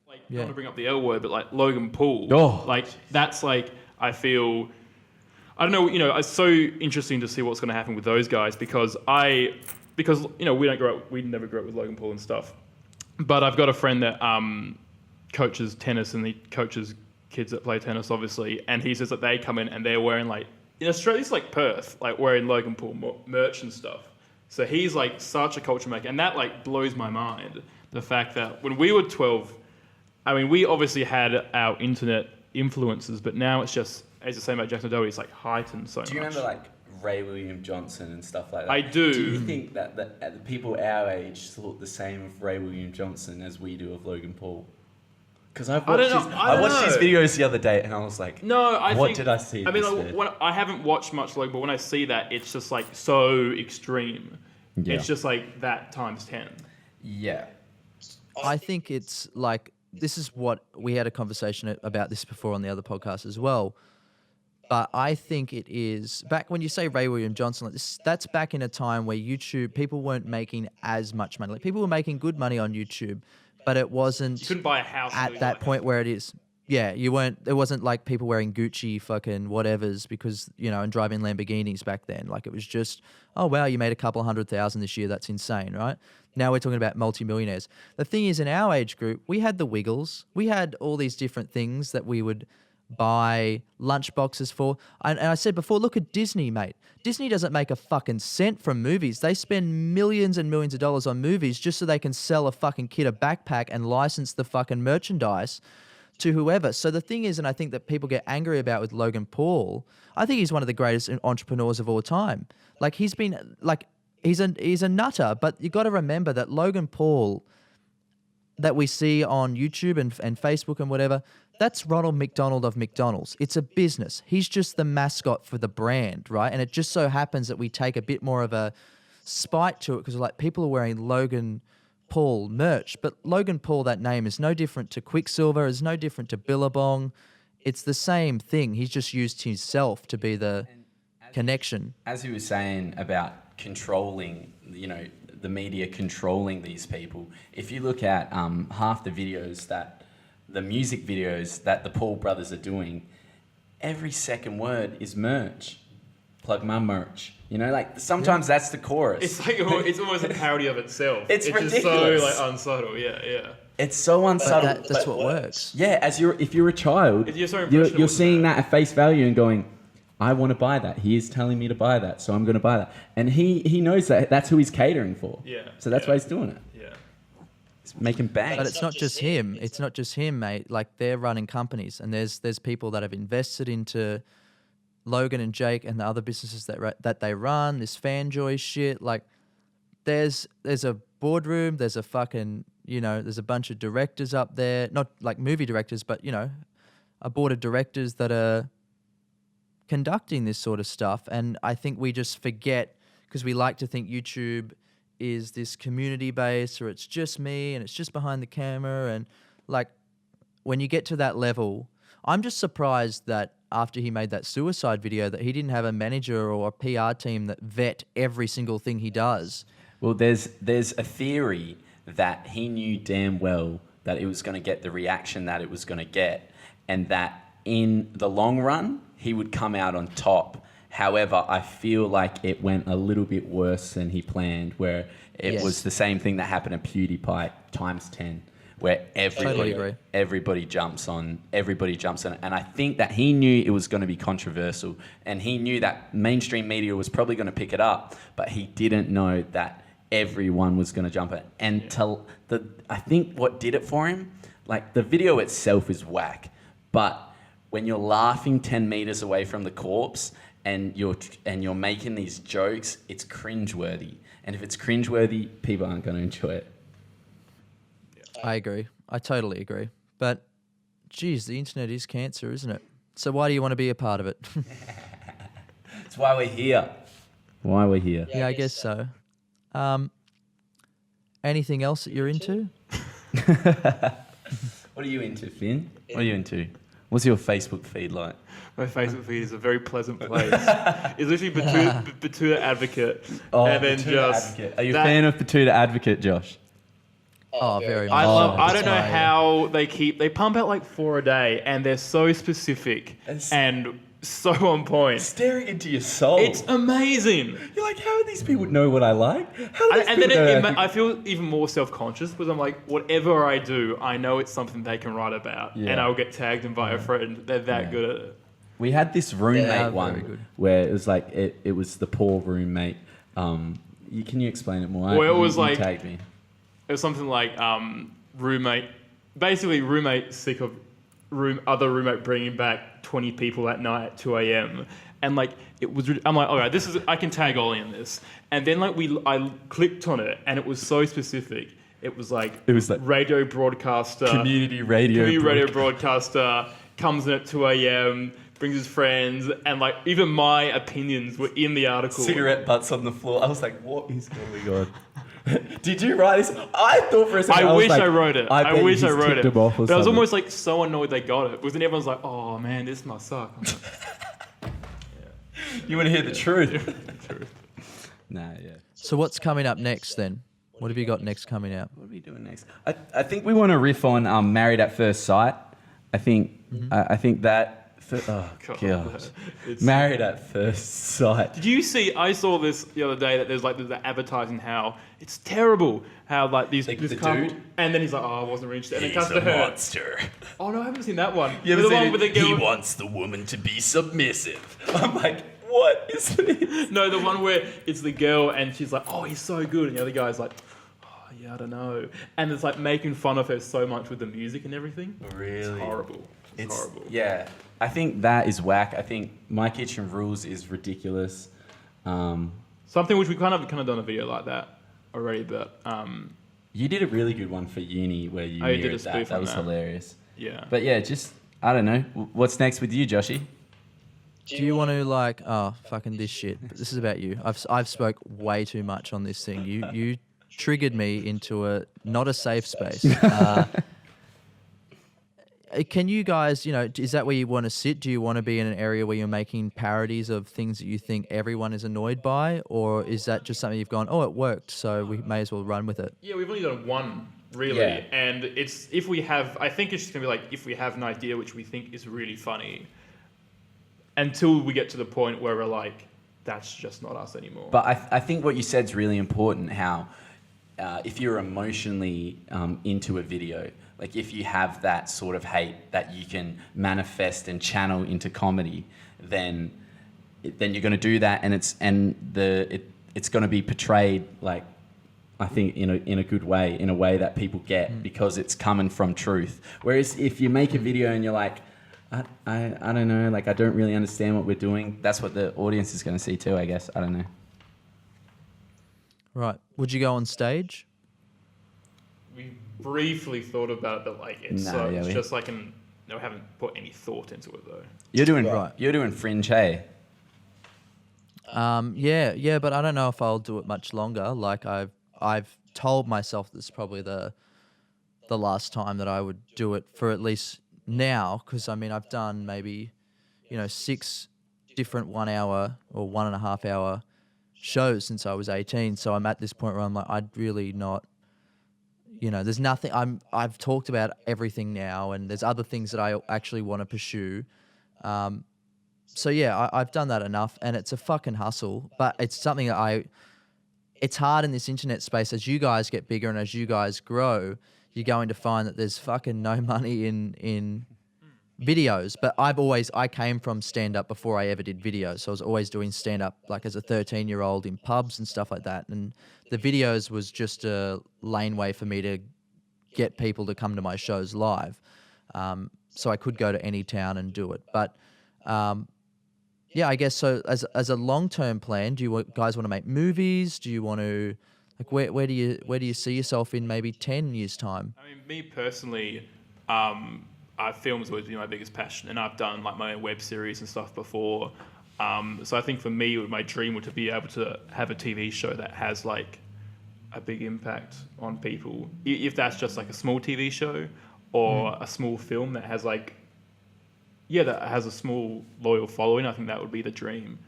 Like, I don't want to bring up the L word, but like Logan Paul. Oh. Like that's like, I feel, I don't know, it's so interesting to see what's going to happen with those guys because we never grew up with Logan Paul and stuff. But I've got a friend that coaches tennis and he coaches kids that play tennis, obviously. And he says that they come in and they're wearing like, in Australia, it's like Perth, like wearing Logan Paul merch and stuff. So he's like such a culture maker. And that like blows my mind. The fact that when we were 12, I mean, we obviously had our internet influences, but now it's just, as you say about Jackson Doe, it's like heightened so much. Do you remember like Ray William Johnson and stuff like that? I do. Do you think that the people our age thought the same of Ray William Johnson as we do of Logan Paul? Because I watched his videos the other day and I was like, what did I see? I mean, like, I haven't watched much Logan, but when I see that, it's just like so extreme. Yeah. It's just like that times 10. Yeah. I think it's like, this is what we had a conversation about this before on the other podcast as well. But I think it is back when you say Ray William Johnson, like this, that's back in a time where YouTube, people weren't making as much money. Like people were making good money on YouTube, but it wasn't. You couldn't buy a house at that point where it is. Yeah, you weren't. It wasn't like people wearing Gucci fucking whatevers because and driving Lamborghinis back then. Like it was just, oh wow, you made a couple $100,000 this year. That's insane, right? Now we're talking about multimillionaires. The thing is, in our age group, we had the Wiggles. We had all these different things that we would buy lunch boxes for. And I said before, look at Disney, mate. Disney doesn't make a fucking cent from movies. They spend millions and millions of dollars on movies just so they can sell a fucking kid a backpack and license the fucking merchandise to whoever. So the thing is, and I think that people get angry about with Logan Paul, I think he's one of the greatest entrepreneurs of all time. Like he's been like, he's a nutter, but you got to remember that Logan Paul that we see on YouTube and Facebook and whatever, that's Ronald McDonald of McDonald's. It's a business. He's just the mascot for the brand, right? And it just so happens that we take a bit more of a spite to it because like people are wearing Logan Paul merch, but Logan Paul, that name is no different to Quicksilver, is no different to Billabong. It's the same thing. He's just used himself to be the connection. As he was saying about controlling, the media controlling these people. If you look at half the videos the music videos that the Paul brothers are doing, every second word is merch. Plug my merch. Like sometimes that's the chorus. It's like it's almost a parody of itself. It's ridiculous. Just so like unsubtle. Yeah. It's so unsubtle. That's what works. Yeah, if you're a child, you're seeing that at face value and going, I want to buy that. He is telling me to buy that, so I'm going to buy that. And he knows that that's who he's catering for. Yeah. So that's why he's doing it. Yeah. He's making bank. But it's not just him. It's not just him, mate. Like they're running companies, and there's people that have invested into Logan and Jake and the other businesses that they run. This Fanjoy shit. Like there's a boardroom. There's a fucking there's a bunch of directors up there. Not like movie directors, but a board of directors that are conducting this sort of stuff. And I think we just forget because we like to think YouTube is this community base or it's just me and it's just behind the camera. And like when you get to that level, I'm just surprised that after he made that suicide video that he didn't have a manager or a PR team that vet every single thing he does. Well, there's a theory that he knew damn well that it was going to get the reaction that it was going to get and that in the long run, he would come out on top. However, I feel like it went a little bit worse than he planned, where it was the same thing that happened at PewDiePie times 10, where everybody jumps on, and I think that he knew it was going to be controversial, and he knew that mainstream media was probably going to pick it up, but he didn't know that everyone was going to jump it. And I think what did it for him, like the video itself is whack, but when you're laughing 10 meters away from the corpse and you're making these jokes, it's cringeworthy. And if it's cringeworthy, people aren't going to enjoy it. I agree. I totally agree. But, geez, the internet is cancer, isn't it? So why do you want to be a part of it? It's why we're here. Yeah, I guess so. Anything else that you're into? What are you into, Finn? What are you into? What's your Facebook feed like? My Facebook feed is a very pleasant place. It's literally Batuta Advocate. Oh, and then Batuta Advocate. Are you a fan of Batuta Advocate, Josh? Oh, very much. I don't know how they pump out like 4 a day and they're so specific and so on point. Staring into your soul. It's amazing. You're like, how do these people know what I like? I feel even more self-conscious because I'm like, whatever I do, I know it's something they can write about, and I'll get tagged and by a friend. They're that good at it. We had this roommate one where it was like it was the poor roommate. Can you explain it more? Well, it was you tagged me. It was something like roommate sick of other roommate bringing back 20 people at night at 2 a.m. And like it was, I'm like, all right, I can tag Ollie in this. And then like I clicked on it, and it was so specific. It was like radio broadcaster, community radio broadcaster comes in at 2 a.m. brings his friends, and like even my opinions were in the article. Cigarette butts on the floor. I was like, what is going on? Did you write this? I thought for a second. I wish I wrote it. I wish I wrote it. But I was something. almost like so annoyed they got it. Because then everyone's like, oh man, this must suck. I'm like, you want to hear the truth? Nah, yeah. So what's coming up next then? What have you got next coming out? What are we doing next? I think we want to riff on Married at First Sight. I think I think that. Oh God! Married at First Sight. Did you see? I saw this the other day that there's the advertising how it's terrible. How like this couple, dude, and then he's like, oh, I wasn't really interested. And he's it comes to her. Monster. Oh no, I haven't seen that one. You haven't the seen one with the girl. He wants the woman to be submissive. I'm like, what is this? No, the one where it's the girl and she's like, oh, he's so good, and the other guy's like, oh yeah, I don't know, and it's like making fun of her so much with the music and everything. Really? It's horrible. It's horrible. Yeah. I think that is whack. I think My Kitchen Rules is ridiculous. Something which we kind of done a video like that already, but you did a really good one for uni where you mirrored that. That was hilarious. Yeah. But yeah, just I don't know. What's next with you, Joshy? Do you want to like fucking this shit? But this is about you. I've spoke way too much on this thing. You triggered me into not a safe space. Can you guys, is that where you want to sit? Do you want to be in an area where you're making parodies of things that you think everyone is annoyed by? Or is that just something you've gone, oh, it worked, so we may as well run with it? Yeah, we've only done one, really. Yeah. And I think it's just going to be like, if we have an idea which we think is really funny, until we get to the point where we're like, that's just not us anymore. But I think what you said is really important, how if you're emotionally into a video, like if you have that sort of hate that you can manifest and channel into comedy, then you're going to do that, and it's going to be portrayed like, I think in a good way, in a way that people get because it's coming from truth. Whereas if you make a video and you're like, I don't know, like I don't really understand what we're doing, that's what the audience is going to see too, I guess. I don't know. Right. Would you go on stage? We briefly thought about it, but like it's just like we haven't put any thought into it though. You're doing Fringe, hey? Yeah, but I don't know if I'll do it much longer. Like I've told myself this is probably the last time that I would do it for at least now, because I mean I've done maybe 6 different 1 hour or 1.5 hour shows since I was 18. So I'm at this point where I'm like, I'd really not. There's nothing. I've talked about everything now, and there's other things that I actually want to pursue. So yeah, I've done that enough, and it's a fucking hustle. But it's something that it's hard in this internet space. As you guys get bigger and as you guys grow, you're going to find that there's fucking no money in videos. But I came from stand-up before I ever did videos. So I was always doing stand-up like as a 13-year-old in pubs and stuff like that. And the videos was just a laneway for me to get people to come to my shows live. So I could go to any town and do it. But yeah, I guess so as a long-term plan, do you guys want to make movies? Do you want to, like, where do you see yourself in maybe 10 years' time? I mean, me personally, film's always been my biggest passion, and I've done like my own web series and stuff before. So I think for me, my dream would to be able to have a TV show that has like a big impact on people. If that's just like a small TV show or a small film that has that has a small loyal following, I think that would be the dream.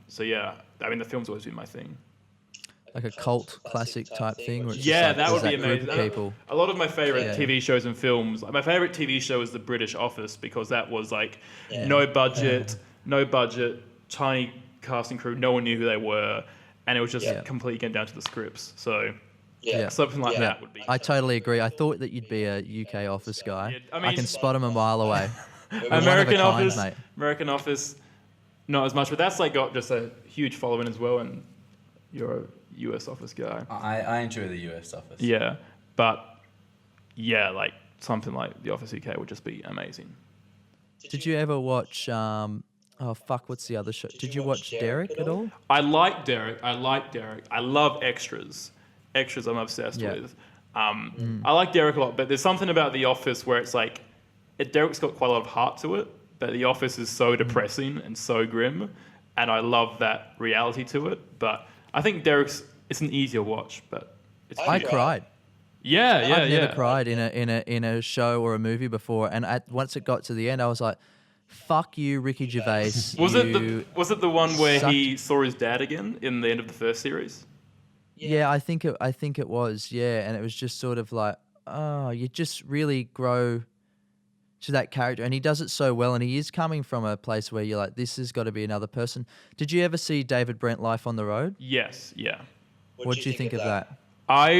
So yeah, I mean the film's always been my thing. Like a cult classic type thing? Where it's that would be amazing. People. A lot of my favourite TV shows and films, my favourite TV show is The British Office, because that was like no budget, tiny casting crew, no one knew who they were, and it was just completely getting down to the scripts. So something like that would be. I totally agree. I thought that you'd be a UK Office guy. Yeah, I mean, can spot him a mile away. American Office, not as much, but that's like got just a huge following as well, and you're a US Office guy. I enjoy the US Office. Yeah, but yeah, like something like The Office UK would just be amazing. Did you ever watch? Oh fuck! What's the other show? Did you watch Derek at all? I like Derek. I love Extras. Extras I'm obsessed with. I like Derek a lot, but there's something about The Office where it's like, Derek's got quite a lot of heart to it, but The Office is so depressing and so grim, and I love that reality to it. But I think it's an easier watch, but I cried. Yeah. I've never cried in a show or a movie before, and once it got to the end, I was like, "Fuck you, Ricky Gervais." Was it the one where he saw his dad again in the end of the first series? Yeah, I think it was. Yeah, and it was just sort of like, oh, you just really grow to that character, and he does it so well, and he is coming from a place where you're like, this has got to be another person. Did you ever see David Brent Life on the Road? Yes, yeah. What did you think of that? I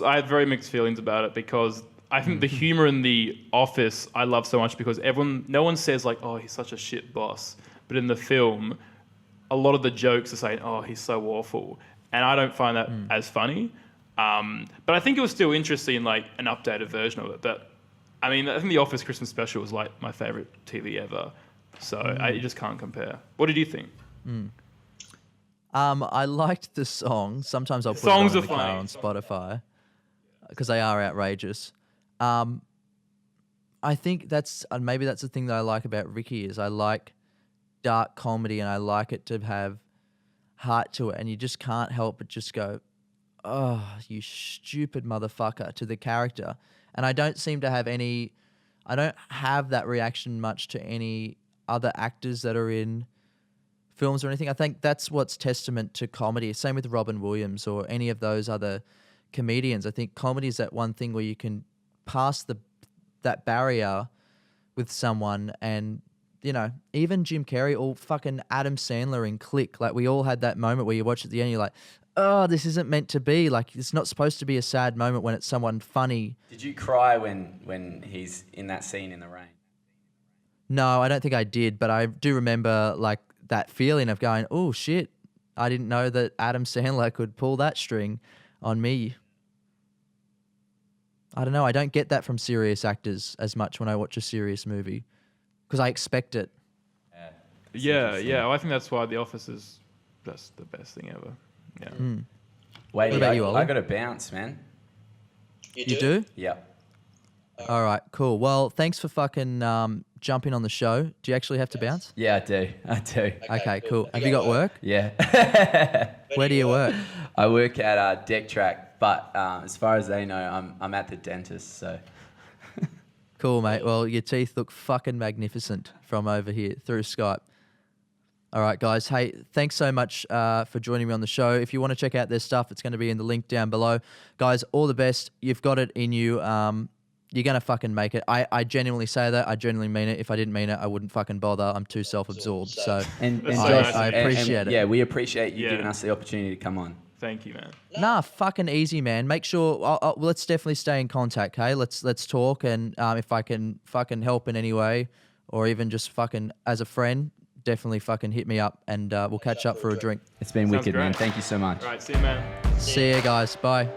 had very mixed feelings about it because I think the humor in The Office I love so much because no one says like, oh, he's such a shit boss. But in the film, a lot of the jokes are saying, oh, he's so awful. And I don't find that as funny. But I think it was still interesting, like an updated version of it. But I mean, I think The Office Christmas Special was like my favorite TV ever. So I just can't compare. What did you think? I liked the song. Sometimes I'll put Songs it on, are funny. on Spotify because they are outrageous. I think maybe that's the thing that I like about Ricky is I like dark comedy and I like it to have heart to it, and you just can't help but just go, oh, you stupid motherfucker to the character. And I don't have that reaction much to any other actors that are in films or anything. I think that's what's testament to comedy. Same with Robin Williams or any of those other comedians. I think comedy is that one thing where you can pass that barrier with someone, and you know, even Jim Carrey or fucking Adam Sandler in Click, like we all had that moment where you watch at the end, you're like, oh, this isn't meant to be. Like, it's not supposed to be a sad moment when it's someone funny. Did you cry when he's in that scene in the rain? No, I don't think I did, but I do remember like that feeling of going, oh shit, I didn't know that Adam Sandler could pull that string on me. I don't know. I don't get that from serious actors as much when I watch a serious movie because I expect it. Yeah. Well, I think that's why The Office is just the best thing ever. Yeah. Wait, What about you, Ollie? I got to bounce, man. You do? Yeah. All right, cool. Well, thanks for fucking jumping on the show. Do you actually have to bounce? Yeah, I do. Okay, cool. Have you got work? Yeah. Where do you work? I work at Deck Track, but as far as they know, I'm at the dentist, so. Cool, mate. Well, your teeth look fucking magnificent from over here through Skype. All right, guys. Hey, thanks so much for joining me on the show. If you want to check out their stuff, it's going to be in the link down below. Guys, all the best. You've got it in you. You're going to fucking make it. I genuinely say that. I genuinely mean it. If I didn't mean it, I wouldn't fucking bother. I'm too self-absorbed. So and Josh, I appreciate it. Yeah, we appreciate you giving us the opportunity to come on. Thank you, man. Nah, fucking easy, man. Make sure. Let's definitely stay in contact, hey? Let's talk, and if I can fucking help in any way, or even just fucking as a friend, definitely fucking hit me up, and we'll catch up for a drink. It's been Sounds wicked, great. man. Thank you so much. All right, see you, man. See you guys. Bye.